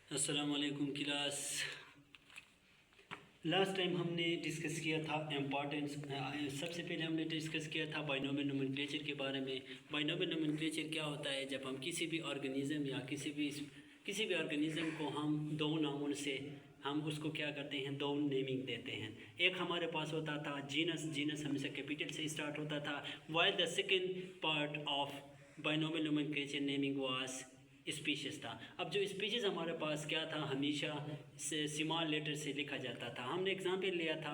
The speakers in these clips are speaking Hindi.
अस्सलाम वालेकुम क्लास। लास्ट टाइम हमने डिस्कस किया था इम्पॉर्टेंस। सबसे पहले हमने डिस्कस किया था बाइनोमियल नोमेनक्लेचर के बारे में। बाइनोमियल नोमेनक्लेचर क्या होता है? जब हम किसी भी ऑर्गेनिज़म या किसी भी ऑर्गेनिज़म को हम दो नामों से हम उसको क्या करते हैं, दो नेमिंग देते हैं। एक हमारे पास होता था जीनस हमेशा कैपिटल से स्टार्ट होता था, while the second part of binomial nomenclature naming was species था। अब जो स्पीशीज़ हमारे पास क्या था, हमेशा से स्मॉल लेटर से लिखा जाता था। हमने एग्जांपल लिया था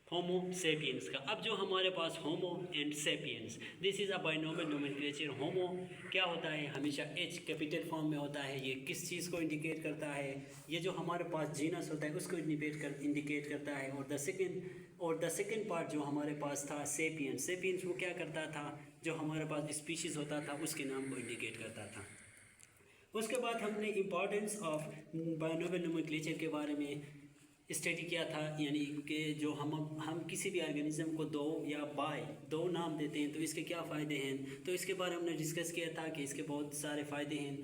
होमो सेपियंस का। अब जो हमारे पास homo and sapiens, this is a binomial nomenclature. Homo क्या होता है, हमेशा एच कैपिटल फॉर्म में होता है। ये किस चीज़ को इंडिकेट करता है? ये जो हमारे पास जीनस होता है उसको इंडिकेट करता है। और द सेकेंड पार्ट जो हमारे पास था सेपियंस वो क्या करता था, जो हमारे पास स्पीशीज़ होता था उसके नाम को इंडिकेट करता था। उसके बाद हमने इम्पॉर्टेंस ऑफ बाइनोमियल नोमेनक्लेचर के बारे में स्टडी किया था, यानी कि जो हम किसी भी ऑर्गेनिज्म को दो नाम देते हैं तो इसके क्या फ़ायदे हैं। तो इसके बारे में हमने डिस्कस किया था कि इसके बहुत सारे फ़ायदे हैं।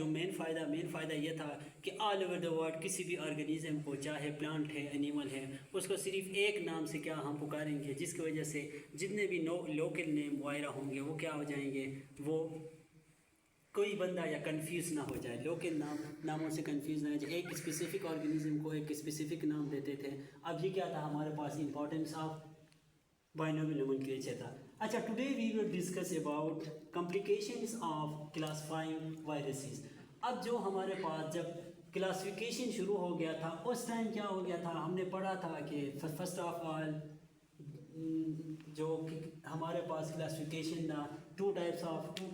मेन फ़ायदा ये था कि ऑल ओवर द वर्ल्ड किसी भी ऑर्गेनिज्म को, चाहे प्लांट है एनिमल है, उसको सिर्फ एक नाम से क्या हम पुकारेंगे, जिसकी वजह से जितने भी लोकल नेम वगैरह होंगे वो क्या हो जाएंगे, वो कोई बंदा या कंफ्यूज ना हो जाए, लोकल नामों से कंफ्यूज ना हो जाए। एक स्पेसिफिक ऑर्गेनिज्म को एक स्पेसिफिक नाम देते थे। अब ये क्या था, हमारे पास इंपॉर्टेंस ऑफ बाइनोमियल नोमेनक्लेचर था। अच्छा, today we will discuss about complications of classifying viruses. अब जो हमारे पास जब क्लासिफिकेशन शुरू हो गया था उस टाइम क्या हो गया था, हमने पढ़ा था कि फर्स्ट ऑफ ऑल जो हमारे पास क्लासिफिकेशन था, टू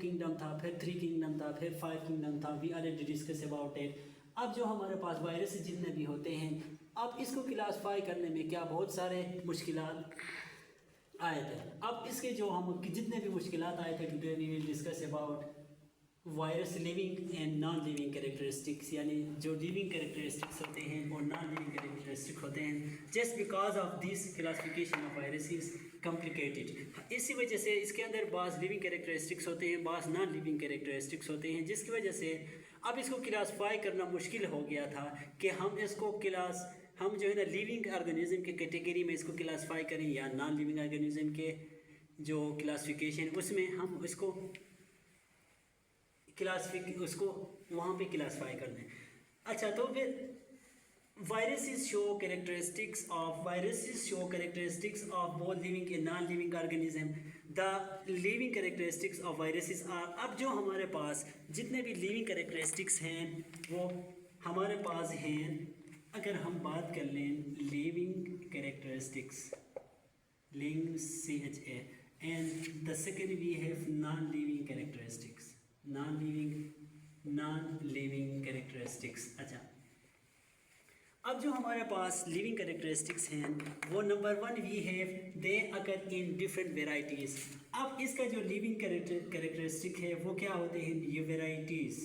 किंगडम था, फिर 3 किंगडम था, फिर 5 किंगडम था। We already discuss about it. अब जो हमारे पास वायरस जितने भी होते हैं, अब इसको क्लासिफाई करने में क्या बहुत सारे मुश्किलात आए थे। अब इसके जो हम जितने भी मुश्किलात आए थे, today we will discuss about virus living and non living characteristics, यानी जो लिविंग कैरेक्टरिस्टिक्स होते हैं और नॉन लिविंग कैरेक्टरिस्टिक होते हैं। Just because of this classification of virus is complicated. इसी वजह से इसके अंदर बाज़ लिविंग कैरेक्टरिस्टिक्स होते हैं, बाज़ नॉन लिविंग कैरेक्टरिस्टिक्स होते हैं, जिसकी वजह से अब इसको क्लासीफाई करना मुश्किल हो गया था कि हम जो है ना लिविंग ऑर्गेनिज्म के कैटेगरी में इसको क्लासीफाई करें या नॉन लिविंग ऑर्गेनिज्म के जो क्लासिफिकेशन उसमें हम इसको उसको वहाँ पे क्लासीफाई कर दें। अच्छा, तो फिर viruses show characteristics of both living and non-living organism. The living characteristics of viruses are, अब जो हमारे पास जितने भी living characteristics हैं वो हमारे पास हैं। अगर हम बात कर लें living characteristics, CHA, and the second we have non-living characteristics. अच्छा, अब जो हमारे पास लिविंग कैरेक्टरिस्टिक्स हैं वो number 1 we have they occur in different varieties. अब इसका जो लिविंग कैरेक्टरिस्टिक है वो क्या होते हैं, ये वेराइटीज़,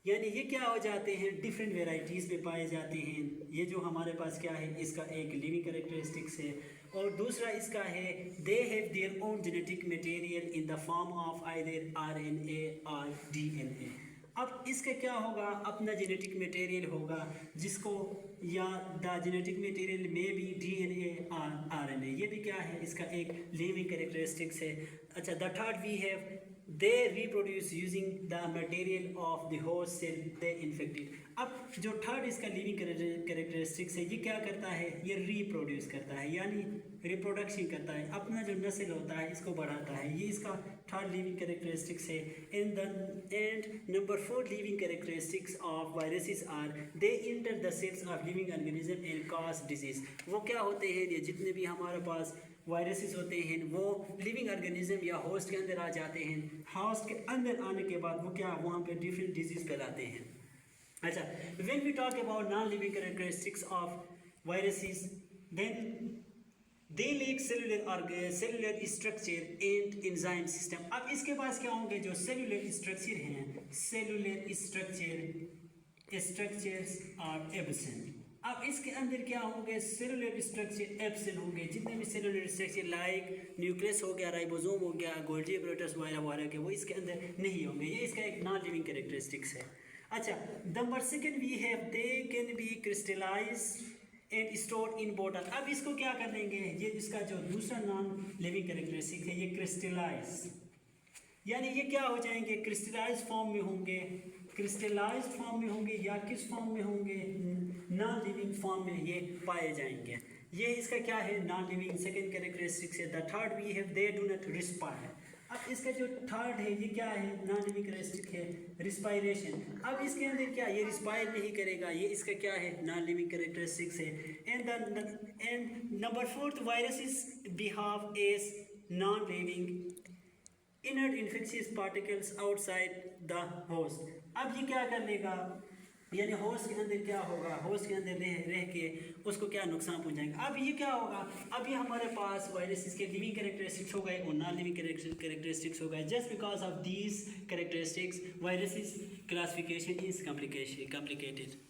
यानी ये क्या हो जाते हैं, डिफरेंट वेराइटीज़ में पाए जाते हैं। ये जो हमारे पास क्या है, इसका एक लिविंग कैरेक्टरिस्टिक्स है। और दूसरा इसका है they have their own genetic material in the form of either RNA और DNA। अब इसका क्या होगा, अपना जेनेटिक मटेरियल होगा जिसको, या द जेनेटिक मटेरियल में भी DNA और RNA, ये भी क्या है, इसका एक लिविंग कैरेक्टरिस्टिक्स है। अच्छा, the third we have they reproduce using the material of the host cell they infected. अब जो थर्ड इसका लिविंग कैरेक्टरिस्टिक्स है, ये क्या करता है, ये रिप्रोड्यूस करता है, यानी रिप्रोडक्शन करता है, अपना जो नस्ल होता है इसको बढ़ाता है। ये इसका थर्ड लिविंग कैरेक्टरिस्टिक्स है। And number 4 living characteristics of viruses are they enter the cells of living organism and cause disease. वो क्या होते हैं, ये जितने भी हमारे पास वायरसेस होते हैं वो लिविंग ऑर्गेनिज्म या होस्ट के अंदर आ जाते हैं। होस्ट के अंदर आने के बाद वो क्या, वहाँ पे डिफरेंट डिजीज़ फैलाते हैं। अच्छा, when we talk about non living characteristics of viruses, then they lack cellular structure and enzyme system. अब इसके पास क्या होंगे, जो सेलुलर स्ट्रक्चर हैं, सेलुलर स्ट्रक्चर्स आर एब्सेंट। अब इसके अंदर क्या होंगे, सेलुलर स्ट्रक्चर एब्सेंट होंगे, जितने भी सेलुलर स्ट्रक्चर लाइक न्यूक्लियस हो गया, राइबोसोम हो गया, गोल्जी एपैरेटस वगैरह वगैरह के, वो इसके अंदर नहीं होंगे। ये इसका एक नॉन लिविंग कैरेक्टरिस्टिक्स है। अच्छा, number second we have they can be crystallize and store in bottle. अब इसको क्या कर लेंगे, ये इसका जो दूसरा नॉन लिविंग कैरेक्टरिस्टिक है, ये क्रिस्टलाइज, यानी ये क्या हो जाएंगे, क्रिस्टलाइज फॉर्म में होंगे, क्रिस्टलाइज फॉर्म में होंगे या किस फॉर्म में होंगे, नॉन लिविंग फॉर्म में ये पाए जाएंगे। ये इसका क्या है, नॉन लिविंग सेकंड कैरेक्टरिस्टिक्स है। The third we have they do not respire. अब इसका जो थर्ड है ये क्या है, नॉन लिविंग कैरेक्टरिस्टिक है, रिस्पायरेशन। अब इसके अंदर क्या, ये रिस्पायर नहीं करेगा, ये इसका क्या है, नॉन लिविंग कैरेक्टरिस्टिक्स है। And number fourth, virus is behave as non living inert infectious particles outside the host. अब ये क्या कर लेगा, यानी होस्ट के अंदर क्या होगा, होस्ट के अंदर रह के उसको क्या नुकसान पहुंचाएंगे। अब ये क्या होगा, अब ये हमारे पास वायरसेस के लिविंग कैरेक्टरिस्टिक्स हो गए और नॉन लिविंग कैरेक्टरिस्टिक्स हो गए। Just because of these characteristics viruses classification is complicated.